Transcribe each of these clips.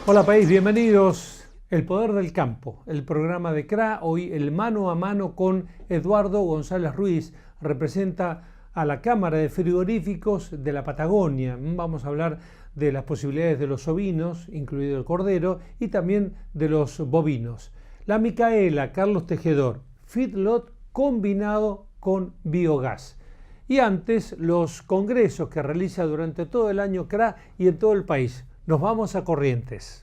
Hola país, bienvenidos. El Poder del Campo, el programa de CRA, hoy el mano a mano con Eduardo González Ruiz, representa a la Cámara de Frigoríficos de la Patagonia. Vamos a hablar de las posibilidades de los ovinos, incluido el cordero, y también de los bovinos. La Micaela, Carlos Tejedor, feedlot combinado con biogás. Y antes, los congresos que realiza durante todo el año CRA y en todo el país. Nos vamos a Corrientes.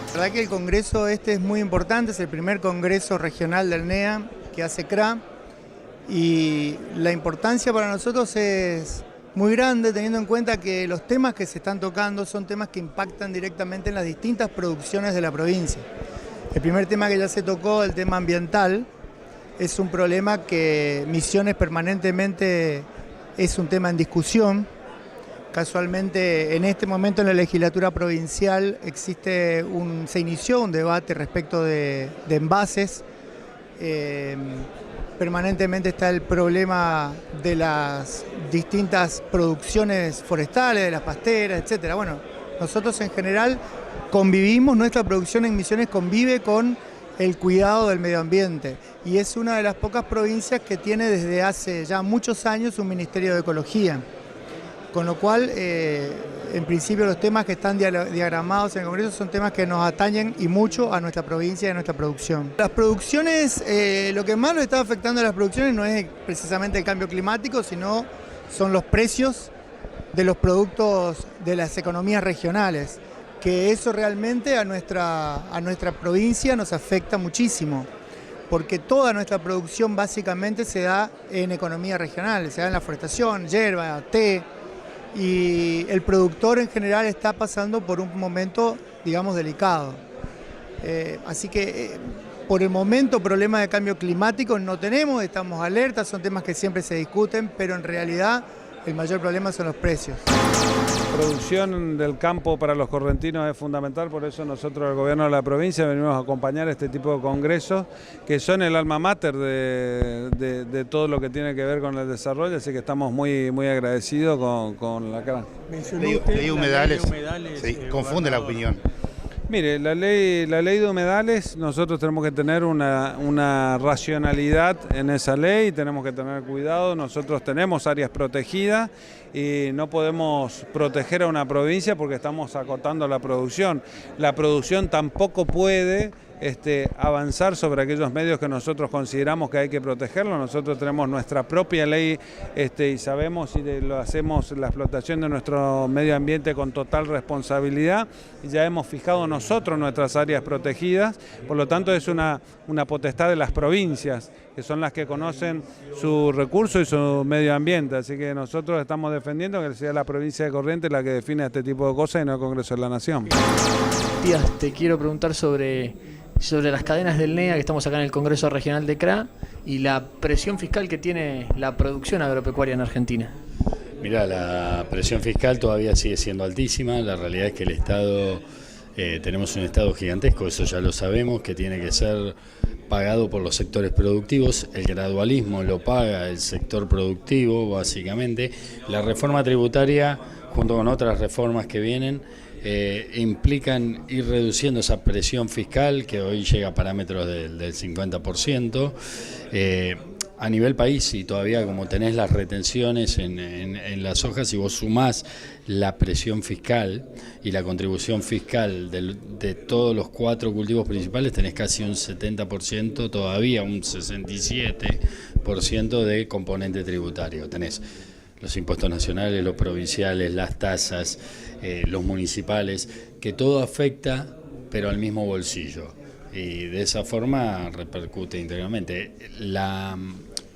La verdad que el congreso este es muy importante, es el primer congreso regional del NEA que hace CRA y la importancia para nosotros es muy grande teniendo en cuenta que los temas que se están tocando son temas que impactan directamente en las distintas producciones de la provincia. El primer tema que ya se tocó, el tema ambiental, es un problema que Misiones permanentemente es un tema en discusión. Casualmente, en este momento en la legislatura provincial se inició un debate respecto de envases. Permanentemente está el problema de las distintas producciones forestales, de las pasteras, etc. Bueno, nosotros en general convivimos, nuestra producción en Misiones convive con el cuidado del medio ambiente y es una de las pocas provincias que tiene desde hace ya muchos años un Ministerio de Ecología. Con lo cual, en principio, los temas que están diagramados en el Congreso son temas que nos atañen y mucho a nuestra provincia y a nuestra producción. Las producciones, lo que más nos está afectando a las producciones no es precisamente el cambio climático, sino son los precios de los productos de las economías regionales, que eso realmente a nuestra provincia nos afecta muchísimo, porque toda nuestra producción básicamente se da en economía regional, se da en la forestación, yerba, té, y el productor en general está pasando por un momento, digamos, delicado. Así que por el momento problema de cambio climático no tenemos, estamos alertas, son temas que siempre se discuten, pero en realidad el mayor problema son los precios. La producción del campo para los correntinos es fundamental, por eso nosotros, el gobierno de la provincia, venimos a acompañar este tipo de congresos que son el alma mater de todo lo que tiene que ver con el desarrollo, así que estamos muy agradecidos con la CRA. Ley de humedales, sí, confunde la opinión. Mire, la ley de humedales, nosotros tenemos que tener una racionalidad en esa ley, tenemos que tener cuidado, nosotros tenemos áreas protegidas y no podemos proteger a una provincia porque estamos acotando la producción. La producción tampoco puede avanzar sobre aquellos medios que nosotros consideramos que hay que protegerlos. Nosotros tenemos nuestra propia ley y sabemos y lo hacemos la explotación de nuestro medio ambiente con total responsabilidad. Ya hemos fijado nosotros nuestras áreas protegidas, por lo tanto es una potestad de las provincias, que son las que conocen su recurso y su medio ambiente. Así que nosotros estamos defendiendo que sea la provincia de Corrientes la que define este tipo de cosas y no el Congreso de la Nación. Matías, te quiero preguntar sobre las cadenas del NEA, que estamos acá en el Congreso Regional de CRA, y la presión fiscal que tiene la producción agropecuaria en Argentina. Mirá, la presión fiscal todavía sigue siendo altísima. La realidad es que el Estado, tenemos un Estado gigantesco, eso ya lo sabemos, que tiene que ser pagado por los sectores productivos. El gradualismo lo paga el sector productivo, básicamente. La reforma tributaria, junto con otras reformas que vienen, implican ir reduciendo esa presión fiscal que hoy llega a parámetros del 50%. A nivel país, y todavía como tenés las retenciones en las hojas, si vos sumás la presión fiscal y la contribución fiscal de todos los 4 cultivos principales, tenés casi un 70%, todavía un 67% de componente tributario. Tenés los impuestos nacionales, los provinciales, las tasas, los municipales, que todo afecta, pero al mismo bolsillo. Y de esa forma repercute íntegramente.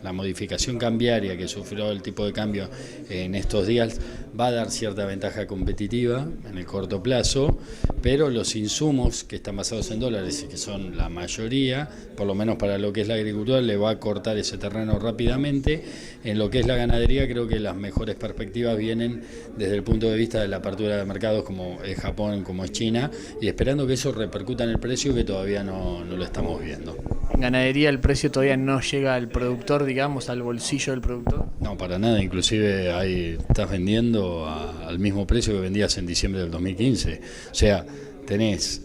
La modificación cambiaria que sufrió el tipo de cambio en estos días va a dar cierta ventaja competitiva en el corto plazo, pero los insumos que están basados en dólares y que son la mayoría, por lo menos para lo que es la agricultura, le va a cortar ese terreno rápidamente. En lo que es la ganadería, creo que las mejores perspectivas vienen desde el punto de vista de la apertura de mercados como es Japón, como es China, y esperando que eso repercuta en el precio, que todavía no lo estamos viendo. ganadería el precio todavía no llega al productor, digamos, al bolsillo del productor? No, para nada, inclusive ahí estás vendiendo al mismo precio que vendías en diciembre del 2015. O sea, tenés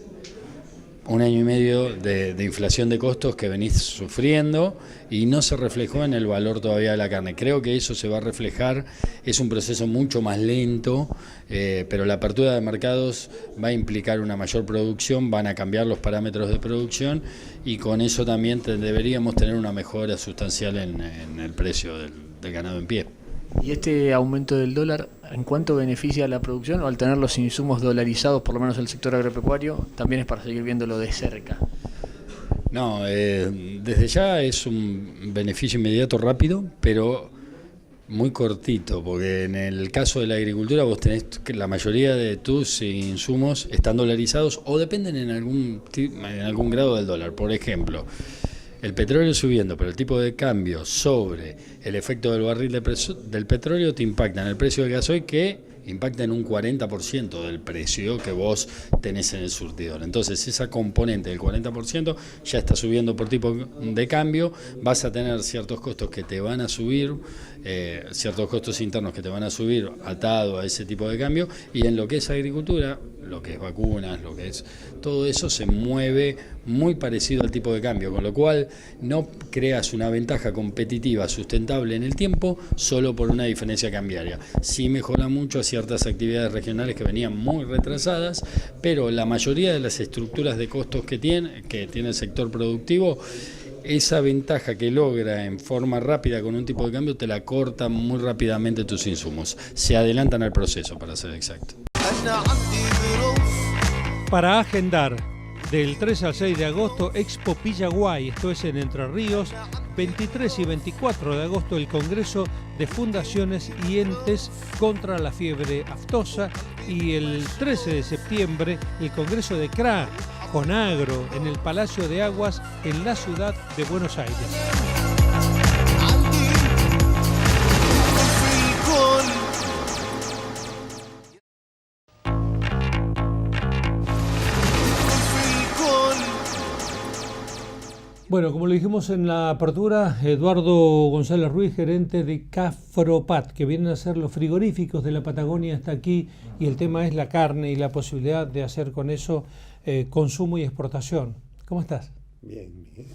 un año y medio de inflación de costos que venís sufriendo y no se reflejó en el valor todavía de la carne. Creo que eso se va a reflejar, es un proceso mucho más lento, pero la apertura de mercados va a implicar una mayor producción, van a cambiar los parámetros de producción y con eso también deberíamos tener una mejora sustancial en el precio del ganado en pie. ¿Y este aumento del dólar, en cuánto beneficia a la producción o al tener los insumos dolarizados, por lo menos el sector agropecuario, también es para seguir viéndolo de cerca? No, desde ya es un beneficio inmediato rápido, pero muy cortito, porque en el caso de la agricultura vos tenés que la mayoría de tus insumos están dolarizados o dependen en algún grado del dólar. Por ejemplo, el petróleo subiendo, pero el tipo de cambio sobre el efecto del barril del petróleo te impacta en el precio del gasoil, que impacta en un 40% del precio que vos tenés en el surtidor. Entonces esa componente del 40% ya está subiendo por tipo de cambio, vas a tener ciertos costos que te van a subir, ciertos costos internos que te van a subir atado a ese tipo de cambio, y en lo que es agricultura, lo que es vacunas, lo que es todo eso se mueve muy parecido al tipo de cambio, con lo cual no creas una ventaja competitiva sustentable en el tiempo solo por una diferencia cambiaria. Sí mejora mucho a ciertas actividades regionales que venían muy retrasadas, pero la mayoría de las estructuras de costos que tiene el sector productivo, esa ventaja que logra en forma rápida con un tipo de cambio te la corta muy rápidamente tus insumos. Se adelantan al proceso, para ser exacto. Para agendar, del 3 al 6 de agosto, Expo Pillaguay, esto es en Entre Ríos, 23 y 24 de agosto, el Congreso de Fundaciones y Entes contra la Fiebre Aftosa, y el 13 de septiembre, el Congreso de CRA, Conagro, en el Palacio de Aguas, en la ciudad de Buenos Aires. Bueno, como lo dijimos en la apertura, Eduardo González Ruiz, gerente de Cafropat, que vienen a ser los frigoríficos de la Patagonia, está aquí, y el tema es la carne y la posibilidad de hacer con eso consumo y exportación. ¿Cómo estás? Bien, bien.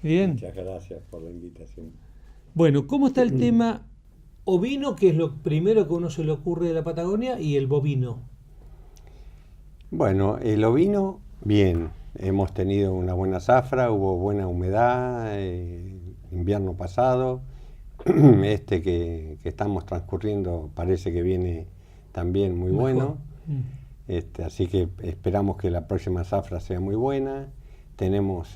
Bien. Muchas gracias por la invitación. Bueno, ¿cómo está el tema ovino, que es lo primero que a uno se le ocurre de la Patagonia, y el bovino? Bueno, el ovino, bien. Hemos tenido una buena zafra, hubo buena humedad invierno pasado. Este que estamos transcurriendo parece que viene también muy mejor. Bueno. Así que esperamos que la próxima zafra sea muy buena. Tenemos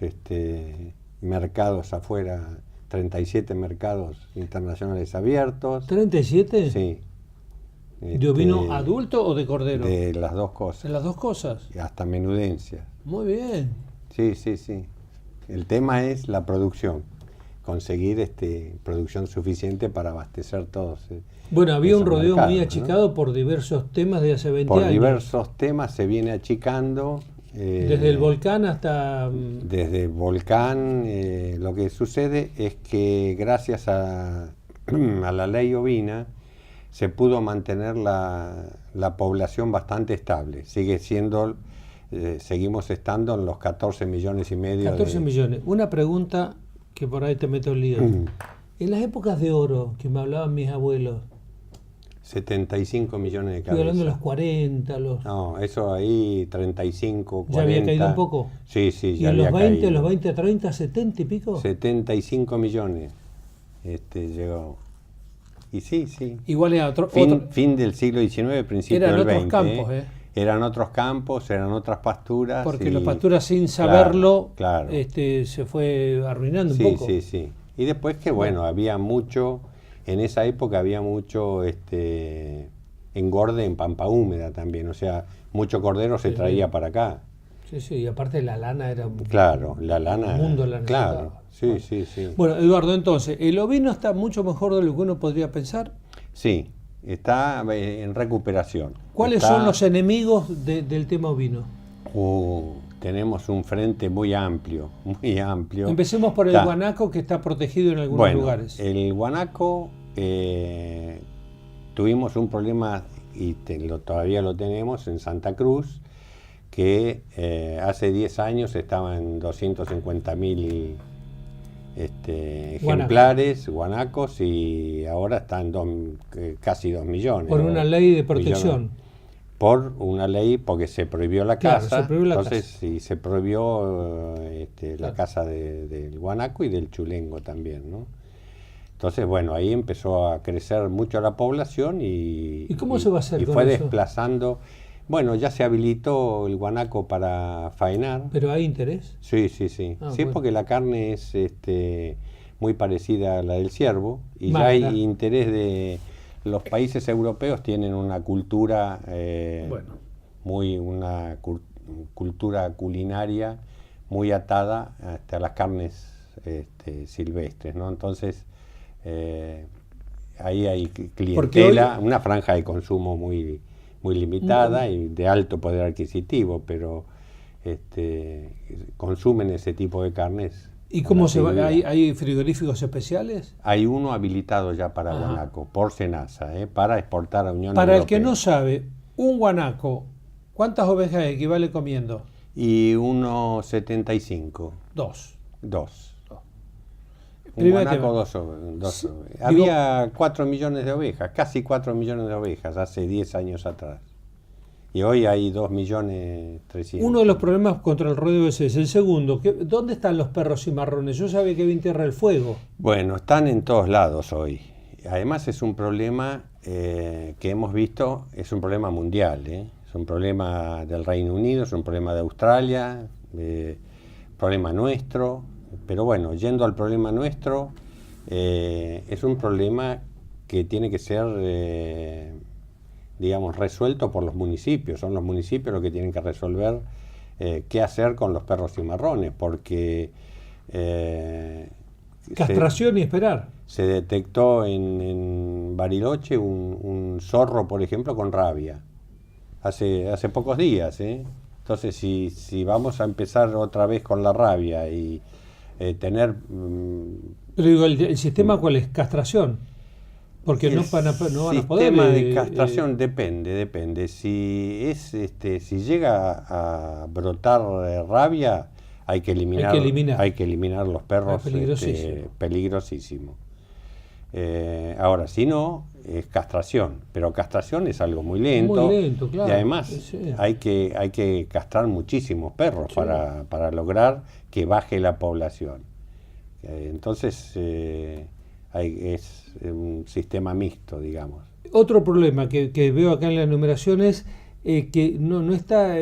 mercados afuera, 37 mercados internacionales abiertos. ¿37? Sí. ¿De ovino adulto o de cordero? De las dos cosas. ¿De las dos cosas? Hasta menudencia. Muy bien. Sí, sí, sí. El tema es la producción. Conseguir producción suficiente para abastecer todos. Bueno, había un rodeo mercados, muy achicado, ¿no? Por diversos temas de hace 20 por años. Por diversos temas se viene achicando. Desde el volcán hasta... Desde el volcán, lo que sucede es que gracias a la ley ovina se pudo mantener la población bastante estable. Sigue siendo, seguimos estando en los 14 millones y medio. 14 millones. Una pregunta que por ahí te meto el lío. En las épocas de oro que me hablaban mis abuelos, 75 millones de cabezas. Estoy hablando de los 40, No, eso ahí, 35, 40. ¿Ya había caído un poco? Sí, sí, ¿Y ya en los había 20, caído. los 20 a 30, 70 y pico? 75 millones llegó. Y sí, sí. Igual era otro... Fin del siglo XIX, principio eran del otros XX. campos, Eran otros campos, eran otras pasturas. Porque las pasturas, sin saberlo, claro. Se fue arruinando un poco. Sí, sí, sí. Y después que, bueno, había mucho... En esa época había mucho engorde en pampa húmeda también, o sea, mucho cordero se traía para acá. Sí, sí, y aparte la lana era claro, la lana, el mundo la necesitaba. claro, sí, bueno. Sí, sí. Bueno, Eduardo, entonces, ¿el ovino está mucho mejor de lo que uno podría pensar? Sí, está en recuperación. ¿Cuáles son los enemigos del tema ovino? tenemos un frente muy amplio, muy amplio. Empecemos por el guanaco, que está protegido en algunos lugares. El guanaco, tuvimos un problema, y todavía lo tenemos, en Santa Cruz, que hace 10 años estaba en 250.000 ejemplares, guanacos, y ahora están casi 2 millones. Por una ley de protección. Por una ley, porque se prohibió la caza, entonces sí, se prohibió la caza del guanaco y del chulengo también, ¿no? Entonces, bueno, ahí empezó a crecer mucho la población y cómo se va a hacer y con fue eso? Desplazando. Bueno, ya se habilitó el guanaco para faenar. ¿Pero hay interés? Sí. Sí, bueno. Porque la carne es muy parecida a la del ciervo y ya hay interés de... Los países europeos tienen una cultura, cultura culinaria muy atada hasta las carnes silvestres, ¿no? Entonces, ahí hay clientela, una franja de consumo muy limitada y de alto poder adquisitivo, pero consumen ese tipo de carnes. ¿Y cómo se va? ¿Hay frigoríficos especiales? Hay uno habilitado ya para guanaco, por Senasa, para exportar a Unión Europea. Para el que no sabe, un guanaco, ¿cuántas ovejas equivale comiendo? Y 1,75. Dos. Un guanaco, dos. Había 4 millones de ovejas, casi 4 millones de ovejas hace 10 años atrás. Y hoy hay 2.300.000. Uno de los problemas contra el rodeo es ese. El segundo, ¿dónde están los perros cimarrones? Yo sabía que había en Tierra del Fuego. Bueno, están en todos lados hoy. Además es un problema que hemos visto, es un problema mundial. Es un problema del Reino Unido, es un problema de Australia, problema nuestro. Pero bueno, yendo al problema nuestro, es un problema que tiene que ser... digamos, resuelto por los municipios. Son los municipios los que tienen que resolver qué hacer con los perros cimarrones, porque... castración y esperar. Se detectó en Bariloche un zorro, por ejemplo, con rabia, hace pocos días. Entonces, si vamos a empezar otra vez con la rabia y tener... Pero digo, ¿el sistema cuál es? ¿Castración? Porque no van a poder... El sistema de castración depende. Si llega a brotar rabia, hay que eliminar los perros. Peligrosísimo. Ahora, si no, es castración. Pero castración es algo muy lento. Claro. Y además hay que castrar muchísimos perros para lograr que baje la población. Entonces... es un sistema mixto, digamos. Otro problema que veo acá en la enumeración es que no está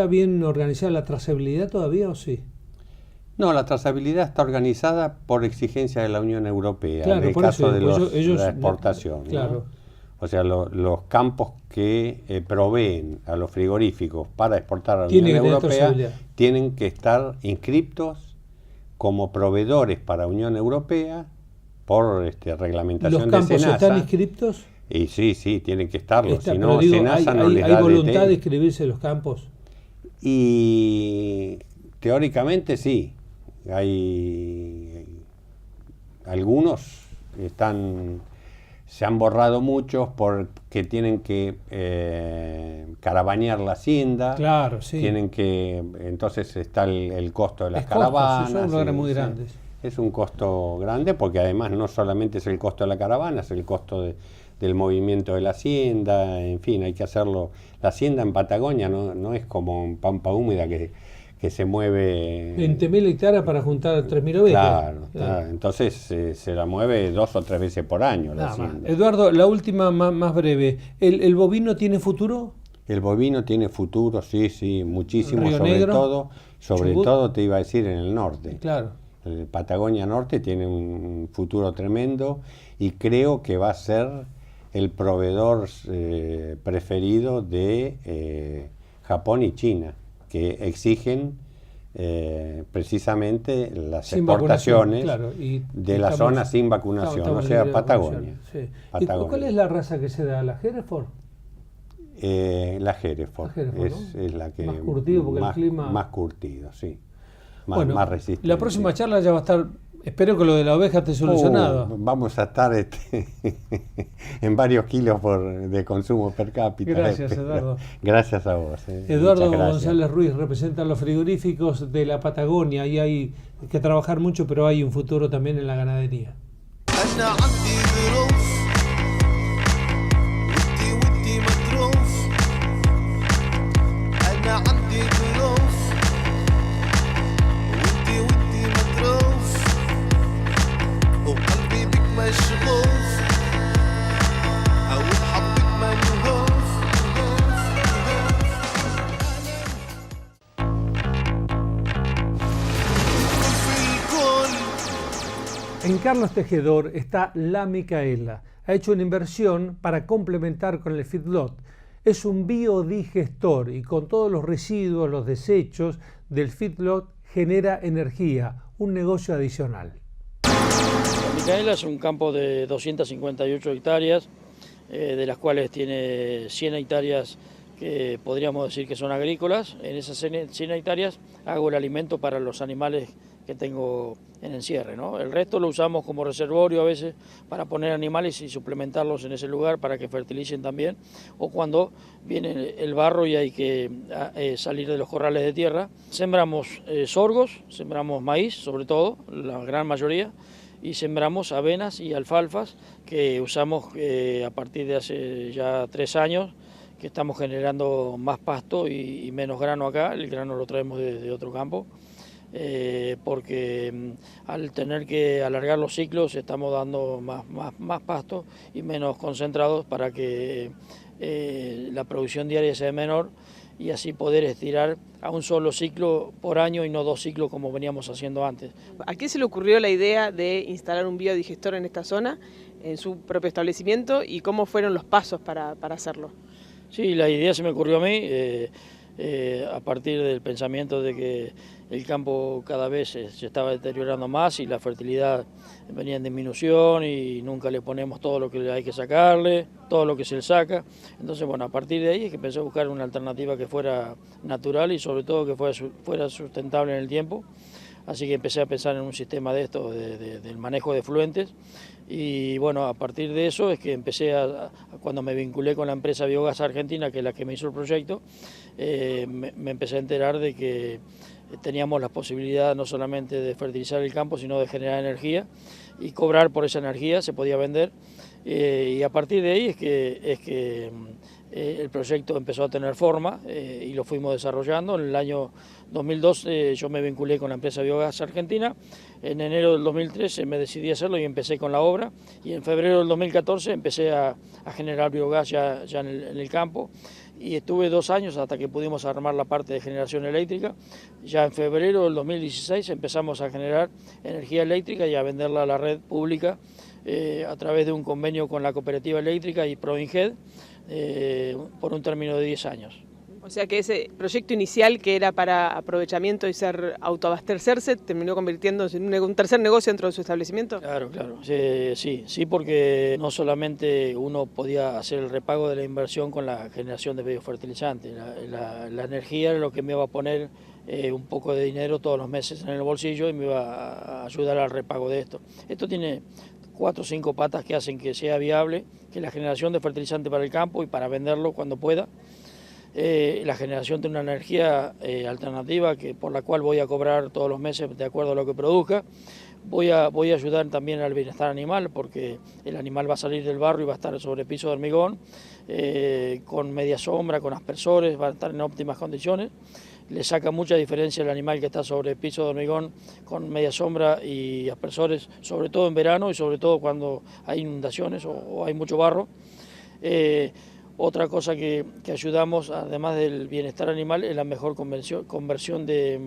bien organizada la trazabilidad todavía, ¿o sí? No, la trazabilidad está organizada por exigencia de la Unión Europea, claro, en el caso de ellos, la exportación. Claro. ¿no? O sea, los campos que proveen a los frigoríficos para exportar a la Unión Europea tienen que estar inscriptos como proveedores para Unión Europea por reglamentación de Senasa. ¿Los campos están inscriptos? Y sí, tienen que estarlo, si no, Senasa no les da ¿Hay voluntad de inscribirse en los campos? Y teóricamente sí. Hay algunos se han borrado muchos porque tienen que caravanear la hacienda. Claro, sí. Entonces está el costo de las caravanas. Son logros muy grandes. Es un costo grande porque además no solamente es el costo de la caravana, es el costo del movimiento de la hacienda, en fin, hay que hacerlo. La hacienda en Patagonia no es como en Pampa Húmeda que se mueve... 20.000 hectáreas para juntar 3.000 ovejas. Claro. Entonces se la mueve 2 o 3 veces por año la hacienda. Eduardo, la última más breve. ¿El bovino tiene futuro? El bovino tiene futuro, sí, muchísimo, Río Negro, sobre todo te iba a decir en el norte. Claro. El Patagonia Norte tiene un futuro tremendo y creo que va a ser el proveedor preferido de Japón y China, que exigen precisamente las exportaciones de la zona sin vacunación, o sea, Patagonia. Sí. ¿Y cuál es la raza que se da? ¿La Hereford? La Hereford, es la que más curtido porque el clima... Más curtido, sí. Más resistente. La próxima charla ya va a estar, espero que lo de la oveja esté solucionado. Vamos a estar en varios kilos de consumo per cápita. Gracias, Eduardo. Gracias a vos. Eduardo González Ruiz representa los frigoríficos de la Patagonia y hay que trabajar mucho, pero hay un futuro también en la ganadería. En Carlos Tejedor está La Micaela. Ha hecho una inversión para complementar con el feedlot. Es un biodigestor y con todos los residuos, los desechos del feedlot genera energía, un negocio adicional. La Micaela es un campo de 258 hectáreas, de las cuales tiene 100 hectáreas que podríamos decir que son agrícolas. En esas 100 hectáreas hago el alimento para los animales que tengo en encierre, ¿no? El resto lo usamos como reservorio a veces para poner animales y suplementarlos en ese lugar para que fertilicen también, o cuando viene el barro y hay que salir de los corrales de tierra. Sembramos sorgos, sembramos maíz sobre todo, la gran mayoría, y sembramos avenas y alfalfas que usamos a partir de hace ya 3 años, que estamos generando más pasto y menos grano acá. El grano lo traemos de otro campo. Porque al tener que alargar los ciclos estamos dando más pasto y menos concentrados para que la producción diaria sea menor y así poder estirar a un solo ciclo por año y no 2 ciclos como veníamos haciendo antes. ¿A quién se le ocurrió la idea de instalar un biodigestor en esta zona, en su propio establecimiento, y cómo fueron los pasos para hacerlo? Sí, la idea se me ocurrió a mí a partir del pensamiento de que el campo cada vez se estaba deteriorando más y la fertilidad venía en disminución y nunca le ponemos todo lo que hay que sacarle, todo lo que se le saca. Entonces, bueno, a partir de ahí es que empecé a buscar una alternativa que fuera natural y sobre todo que fuera sustentable en el tiempo. Así que empecé a pensar en un sistema de esto, del manejo de efluentes. Y bueno, a partir de eso es que empecé cuando me vinculé con la empresa Biogás Argentina, que es la que me hizo el proyecto, me empecé a enterar de que teníamos la posibilidad no solamente de fertilizar el campo, sino de generar energía y cobrar por esa energía, se podía vender. Y a partir de ahí es que el proyecto empezó a tener forma y lo fuimos desarrollando. En el año 2002 yo me vinculé con la empresa Biogás Argentina. En enero del 2013 me decidí a hacerlo y empecé con la obra. Y en febrero del 2014 empecé a generar biogás ya en el campo. Y estuve 2 años hasta que pudimos armar la parte de generación eléctrica. Ya en febrero del 2016 empezamos a generar energía eléctrica y a venderla a la red pública a través de un convenio con la cooperativa eléctrica y Proinged por un término de 10 años. O sea que ese proyecto inicial, que era para aprovechamiento y autoabastecerse, terminó convirtiéndose en un tercer negocio dentro de su establecimiento. Claro. Sí, porque no solamente uno podía hacer el repago de la inversión con la generación de biofertilizantes, la energía era lo que me iba a poner un poco de dinero todos los meses en el bolsillo y me iba a ayudar al repago de esto. Esto tiene 4 o 5 patas que hacen que sea viable, que la generación de fertilizante para el campo y para venderlo cuando pueda. La generación de una energía alternativa por la cual voy a cobrar todos los meses de acuerdo a lo que produzca. Voy a ayudar también al bienestar animal, porque el animal va a salir del barro y va a estar sobre piso de hormigón, con media sombra, con aspersores, va a estar en óptimas condiciones. Le saca mucha diferencia el animal que está sobre piso de hormigón con media sombra y aspersores, sobre todo en verano y sobre todo cuando hay inundaciones o hay mucho barro. Otra cosa que ayudamos, además del bienestar animal, es la mejor conversión de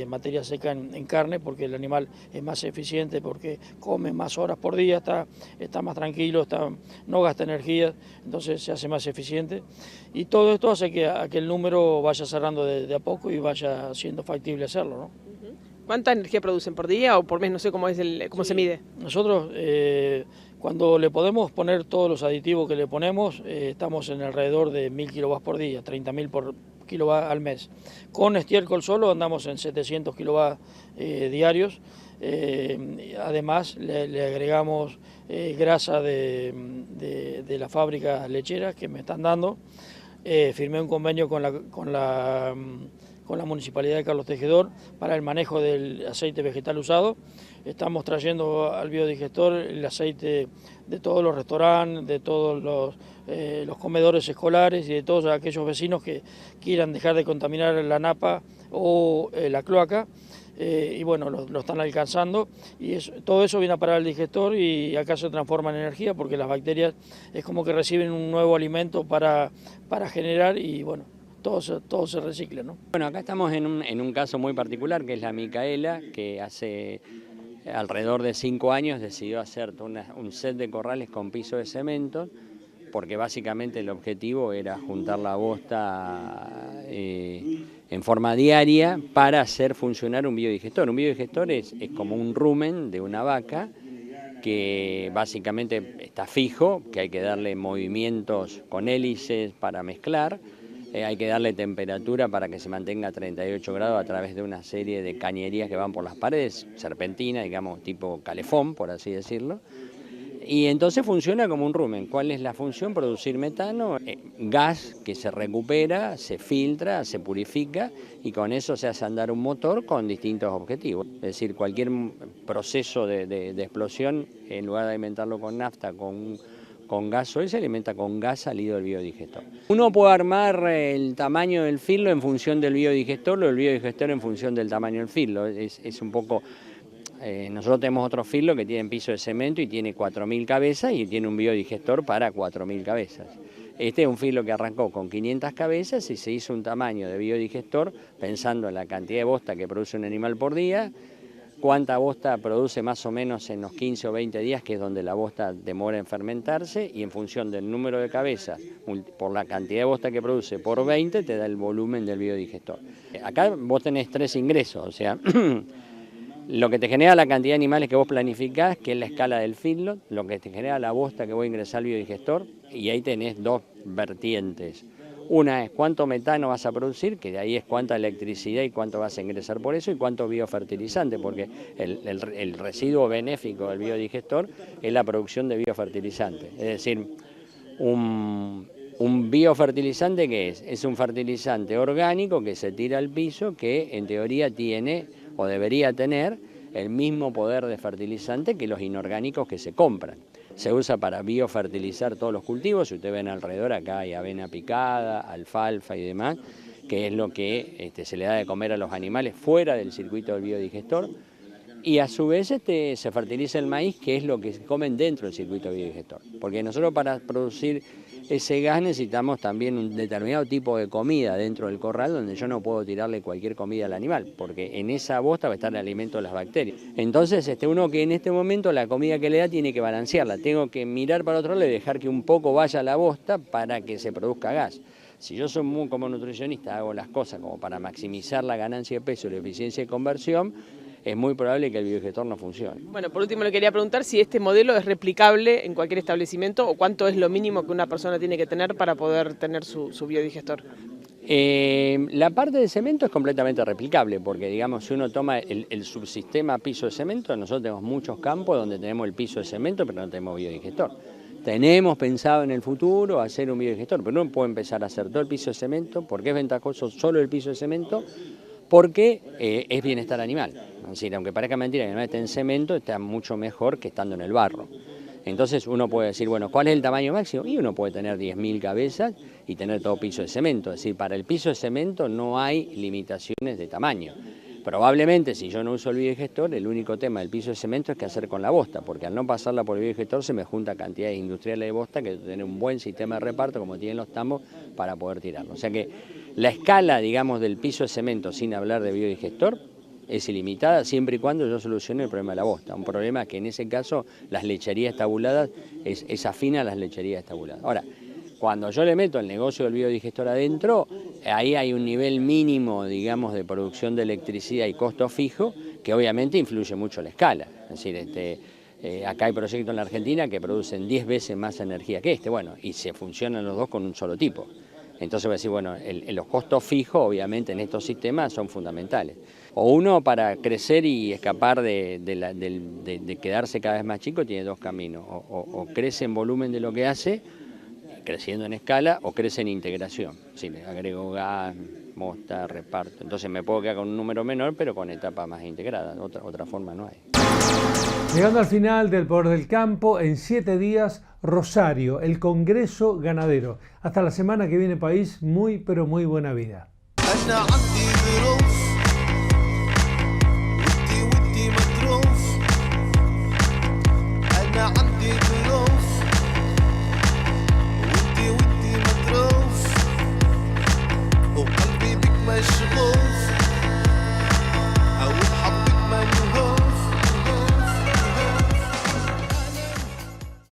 materia seca en carne, porque el animal es más eficiente, porque come más horas por día, está más tranquilo, no gasta energía, entonces se hace más eficiente. Y todo esto hace que el número vaya cerrando de a poco y vaya siendo factible hacerlo, ¿no? ¿Cuánta energía producen por día o por mes? No sé cómo se mide. Nosotros Cuando le podemos poner todos los aditivos que le ponemos, estamos en alrededor de 1000 kilowatts por día, 30.000 por kilowatts al mes. Con estiércol solo andamos en 700 kilowatts diarios. Además le agregamos grasa de las fábricas lecheras que me están dando. Firmé un convenio con la Municipalidad de Carlos Tejedor para el manejo del aceite vegetal usado. Estamos trayendo al biodigestor el aceite de todos los restaurantes, de todos los comedores escolares y de todos aquellos vecinos que quieran dejar de contaminar la napa o la cloaca. Y bueno, lo están alcanzando y todo eso viene a parar al digestor y acá se transforma en energía porque las bacterias es como que reciben un nuevo alimento para generar y bueno, todo se recicla, ¿no? Bueno, acá estamos en un caso muy particular que es la Micaela, que hace alrededor de 5 años decidió hacer un set de corrales con piso de cemento, porque básicamente el objetivo era juntar la bosta en forma diaria para hacer funcionar un biodigestor. Un biodigestor es como un rumen de una vaca que básicamente está fijo, que hay que darle movimientos con hélices para mezclar, hay que darle temperatura para que se mantenga a 38 grados a través de una serie de cañerías que van por las paredes, serpentina, digamos, tipo calefón, por así decirlo. Y entonces funciona como un rumen. ¿Cuál es la función? Producir metano, gas que se recupera, se filtra, se purifica y con eso se hace andar un motor con distintos objetivos. Es decir, cualquier proceso de explosión, en lugar de alimentarlo con nafta, con gasoil, se alimenta con gas salido del biodigestor. Uno puede armar el tamaño del filo en función del biodigestor o el biodigestor en función del tamaño del filo. Es un poco... nosotros tenemos otro filo que tiene piso de cemento y tiene 4.000 cabezas y tiene un biodigestor para 4.000 cabezas. Este es un filo que arrancó con 500 cabezas y se hizo un tamaño de biodigestor pensando en la cantidad de bosta que produce un animal por día, cuánta bosta produce más o menos en los 15 o 20 días, que es donde la bosta demora en fermentarse, y en función del número de cabezas, por la cantidad de bosta que produce por 20, te da el volumen del biodigestor. Acá vos tenés 3 ingresos, o sea... Lo que te genera la cantidad de animales que vos planificás, que es la escala del feedlot, lo que te genera la bosta que voy a ingresar al biodigestor, y ahí tenés 2 vertientes. Una es cuánto metano vas a producir, que de ahí es cuánta electricidad y cuánto vas a ingresar por eso, y cuánto biofertilizante, porque el residuo benéfico del biodigestor es la producción de biofertilizante. Es decir, un biofertilizante, ¿qué es? Es un fertilizante orgánico que se tira al piso, que en teoría tiene o debería tener el mismo poder de fertilizante que los inorgánicos que se compran. Se usa para biofertilizar todos los cultivos. Si ustedes ven alrededor, acá hay avena picada, alfalfa y demás, que es lo que se le da de comer a los animales fuera del circuito del biodigestor. Y a su vez se fertiliza el maíz, que es lo que se comen dentro del circuito biodigestor. Porque nosotros para producir ese gas necesitamos también un determinado tipo de comida dentro del corral, donde yo no puedo tirarle cualquier comida al animal, porque en esa bosta va a estar el alimento de las bacterias. Entonces uno que en este momento la comida que le da tiene que balancearla, tengo que mirar para otro lado y dejar que un poco vaya a la bosta para que se produzca gas. Si yo soy como nutricionista, hago las cosas como para maximizar la ganancia de peso y la eficiencia de conversión, es muy probable que el biodigestor no funcione. Bueno, por último le quería preguntar si este modelo es replicable en cualquier establecimiento o cuánto es lo mínimo que una persona tiene que tener para poder tener su biodigestor. La parte de cemento es completamente replicable porque, digamos, si uno toma el subsistema piso de cemento, nosotros tenemos muchos campos donde tenemos el piso de cemento pero no tenemos biodigestor. Tenemos pensado en el futuro hacer un biodigestor, pero no puedo empezar a hacer todo el piso de cemento porque es ventajoso solo el piso de cemento, porque es bienestar animal. Es decir, aunque parezca mentira que el animal esté en cemento, está mucho mejor que estando en el barro. Entonces uno puede decir, bueno, ¿cuál es el tamaño máximo? Y uno puede tener 10.000 cabezas y tener todo piso de cemento. Es decir, para el piso de cemento no hay limitaciones de tamaño. Probablemente, si yo no uso el biodigestor, el único tema del piso de cemento es qué hacer con la bosta, porque al no pasarla por el biodigestor se me junta cantidades industriales de bosta que tener un buen sistema de reparto, como tienen los tambos, para poder tirarlo. O sea que la escala, digamos, del piso de cemento, sin hablar de biodigestor, es ilimitada siempre y cuando yo solucione el problema de la bosta. Un problema que en ese caso las lecherías tabuladas es afín a las lecherías tabuladas. Ahora, cuando yo le meto el negocio del biodigestor adentro, ahí hay un nivel mínimo, digamos, de producción de electricidad y costo fijo, que obviamente influye mucho la escala. Es decir, Acá hay proyectos en la Argentina que producen 10 veces más energía que este, bueno, y se funcionan los dos con un solo tipo. Entonces voy a decir, bueno, los costos fijos obviamente en estos sistemas son fundamentales. O uno para crecer y escapar de quedarse cada vez más chico tiene dos caminos, o crece en volumen de lo que hace, creciendo en escala, o crece en integración. Si le agrego gas, mosta, reparto, entonces me puedo quedar con un número menor pero con etapas más integradas, otra forma no hay. Llegando al final del Poder del Campo, en 7 días, Rosario, el Congreso Ganadero. Hasta la semana que viene, país, muy pero muy buena vida.